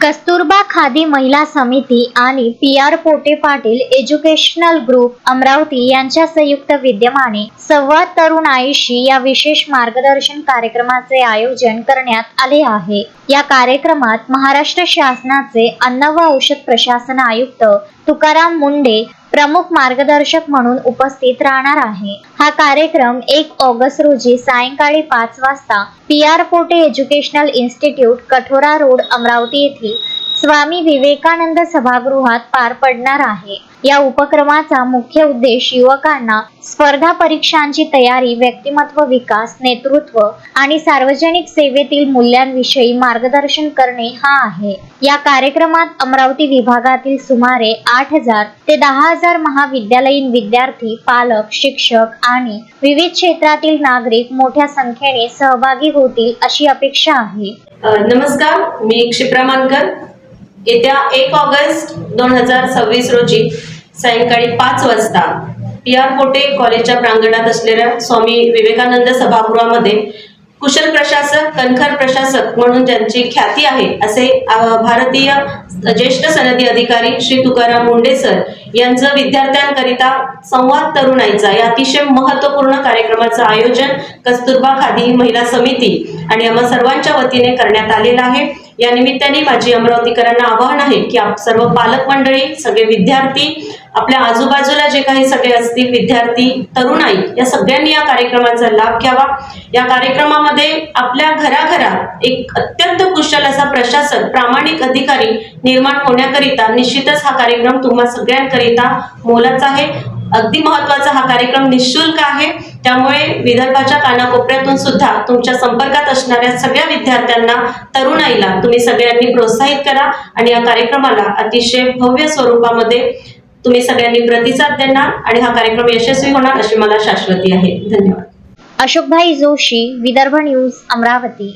कस्तुरबा खादी महिला समिती आणि P R. Pote Patil educational group Amravati यांच्या संयुक्त विद्यमाने संवाद तरुण आईशी या विशेष मार्गदर्शन कार्यक्रमाचे आयोजन करण्यात आले आहे। या कार्यक्रमात महाराष्ट्र शासनाचे अन्न व औषध प्रशासन आयुक्त तुकाराम मुंढे प्रमुख मार्गदर्शक म्हणून उपस्थित राहणार आहे। हा कार्यक्रम 1 ऑगस्ट रोजी सायंकाळी 5 वाजता P R. Pote educational institute Kathora road Amravati येथील स्वामी विवेकानंद सभागृहात पार पडणार आहे। या उपक्रमाचा मुख्य उद्देश युवकांना स्पर्धा परीक्षांची तयारी, व्यक्तिमत्व विकास, नेतृत्व आणि सार्वजनिक सेवेतील मूल्यांविषयी मार्गदर्शन करणे हा आहे। या कार्यक्रमात अमरावती विभागातील सुमारे 8,000 ते 10,000 महाविद्यालयीन विद्यार्थी, पालक, शिक्षक आणि विविध क्षेत्रातील नागरिक मोठ्या संख्येने सहभागी होतील अशी अपेक्षा आहे। नमस्कार, मी क्षिप्रा मानकर। येत्या 1 ऑगस्ट 2026 रोजी सायंकाळी 5 वाजता पी.आर. पोटे कॉलेजच्या प्रांगणात असलेल्या स्वामी विवेकानंद सभागृहामध्ये कुशल प्रशासक, कणखर प्रशासक म्हणून ज्यांची ख्याती आहे असे भारतीय ज्येष्ठ सनदी अधिकारी श्री तुकाराम मुंढे सर यांचं विद्यार्थ्यांकरिता संवाद तरुणाईचा या अतिशय महत्त्वपूर्ण कार्यक्रमाचं आयोजन कस्तुरबा खादी महिला समिती आणि आम्हा सर्वांच्या वतीने करण्यात आलेलं आहे। या निमित्ताने माझी अमरावतीकरांना आवाहन आहे की आप सर्व पालक मंडळी, सगळे विद्यार्थी, आपल्या आजूबाजूला जे काही सगळे असतील विद्यार्थी, तरुणाई, या सगळ्यांनी या कार्यक्रमाचा लाभ घ्यावा। या कार्यक्रमामध्ये आपल्या घराघरात एक अत्यंत कुशल असा प्रशासक, प्रामाणिक अधिकारी निर्माण होण्याकरिता निश्चितच हा कार्यक्रम तुम्हा सगळ्यांकरिता मोलाचा आहे। अगदी महत्त्वाचा हा कार्यक्रम निःशुल्क आहे, त्यामुळे विदर्भाच्या कानाकोपऱ्यातून सुद्धा तुमच्या संपर्कात असणाऱ्या सगळ्या विद्यार्थ्यांना, तरुणाईला तुम्ही सगळ्यांनी प्रोत्साहित करा आणि या कार्यक्रमाला अतिशय भव्य स्वरूपामध्ये तुम्ही सगळ्यांनी प्रतिसाद देणार आणि हा कार्यक्रम यशस्वी होणार अशी मला शाश्वती आहे। धन्यवाद। अशोकभाई जोशी, विदर्भ न्यूज, अमरावती।